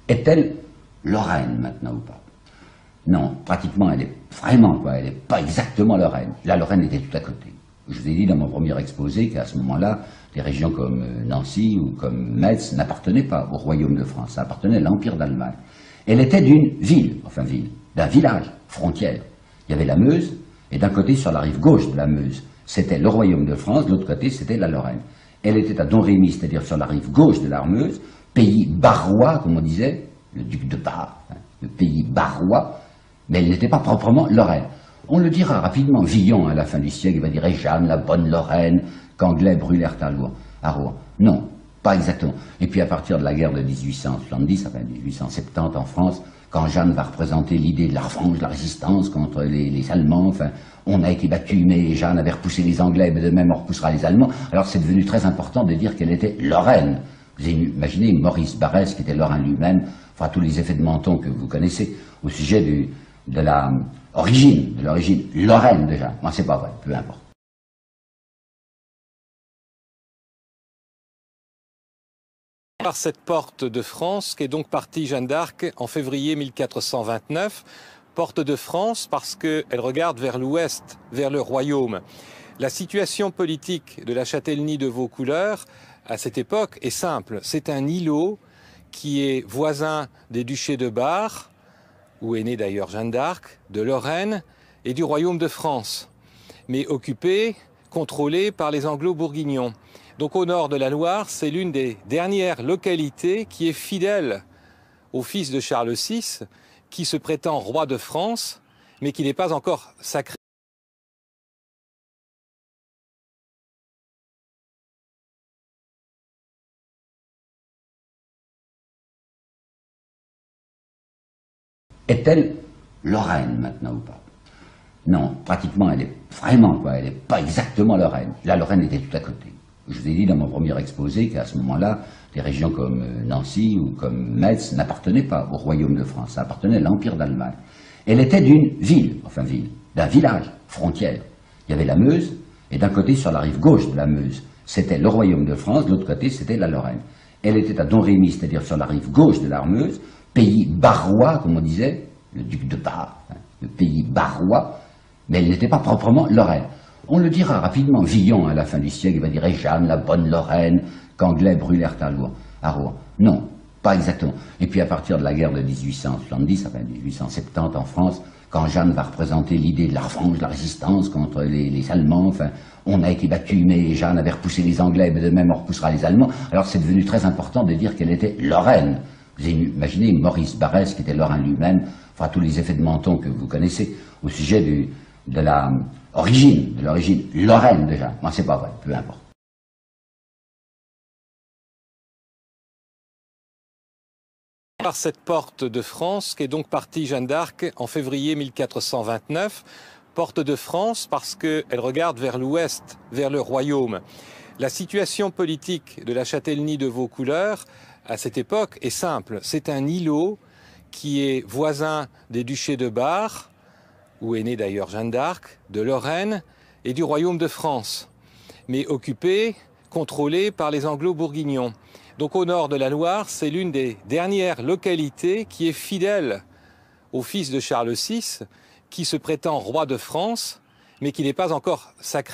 Est-elle Lorraine maintenant ou pas? Non, pratiquement elle est vraiment pas, elle n'est pas exactement Lorraine. La Lorraine était tout à côté. Je vous ai dit dans mon premier exposé qu'à ce moment-là, des régions comme Nancy ou comme Metz n'appartenaient pas au royaume de France, ça appartenait à l'Empire d'Allemagne. Elle était d'une ville, d'un village, frontière. Il y avait la Meuse, et d'un côté, sur la rive gauche de la Meuse, c'était le royaume de France, de l'autre côté, c'était la Lorraine. Elle était à Domrémy, c'est-à-dire sur la rive gauche de la Meuse, pays barrois, comme on disait, le duc de Bar, le pays barrois, mais elle n'était pas proprement Lorraine. On le dira rapidement, Villon, à la fin du siècle, va dire « Jeanne, la bonne Lorraine », qu'Anglais brûlèrent à Rouen. Non, pas exactement. Et puis à partir de la guerre de 1870, enfin 1870 en France, quand Jeanne va représenter l'idée de la revanche, de la résistance contre les Allemands, enfin, on a été battu, mais Jeanne avait repoussé les Anglais, mais de même on repoussera les Allemands. Alors c'est devenu très important de dire qu'elle était Lorraine. Vous imaginez Maurice Barrès, qui était Lorrain lui-même, enfin tous les effets de menton que vous connaissez au sujet de l'origine Lorraine déjà. Moi c'est pas vrai, peu importe. Par cette porte de France qu'est donc partie Jeanne d'Arc en février 1429. Porte de France parce qu'elle regarde vers l'ouest, vers le royaume. La situation politique de la châtellenie de Vaucouleurs à cette époque est simple. C'est un îlot qui est voisin des duchés de Bar, où est née d'ailleurs Jeanne d'Arc, de Lorraine et du royaume de France, mais occupé, contrôlé par les Anglo-Bourguignons. Donc au nord de la Loire, c'est l'une des dernières localités qui est fidèle au fils de Charles VI, qui se prétend roi de France, mais qui n'est pas encore sacré. Est-elle Lorraine maintenant ou pas? Non, pratiquement elle est vraiment pas, elle n'est pas exactement Lorraine. La Lorraine était tout à côté. Je vous ai dit dans mon premier exposé qu'à ce moment-là, des régions comme Nancy ou comme Metz n'appartenaient pas au royaume de France, ça appartenait à l'Empire d'Allemagne. Elle était d'une ville, d'un village, frontière. Il y avait la Meuse, et d'un côté, sur la rive gauche de la Meuse, c'était le royaume de France, de l'autre côté, c'était la Lorraine. Elle était à Domrémy, c'est-à-dire sur la rive gauche de la Meuse, pays barrois, comme on disait, le duc de Bar, le pays barrois, mais elle n'était pas proprement Lorraine. On le dira rapidement, Villon, à la fin du siècle, va dire « Jeanne, la bonne Lorraine », qu'Anglais brûlèrent à Rouen. Non, pas exactement. Et puis à partir de la guerre de 1870, enfin 1870 en France, quand Jeanne va représenter l'idée de la revanche, de la résistance contre les Allemands, enfin, on a été battu, mais Jeanne avait repoussé les Anglais, mais de même on repoussera les Allemands. Alors c'est devenu très important de dire qu'elle était Lorraine. Vous imaginez Maurice Barrès, qui était Lorrain lui-même, enfin tous les effets de menton que vous connaissez au sujet de l'origine Lorraine déjà. Moi c'est pas vrai, peu importe. Par cette porte de France qu'est donc partie Jeanne d'Arc en février 1429. Porte de France parce qu'elle regarde vers l'ouest, vers le royaume. La situation politique de la châtellenie de Vaucouleurs à cette époque est simple. C'est un îlot qui est voisin des duchés de Bar, où est née d'ailleurs Jeanne d'Arc, de Lorraine et du royaume de France, mais occupé, contrôlé par les Anglo-Bourguignons. Donc au nord de la Loire, c'est l'une des dernières localités qui est fidèle au fils de Charles VI, qui se prétend roi de France, mais qui n'est pas encore sacré.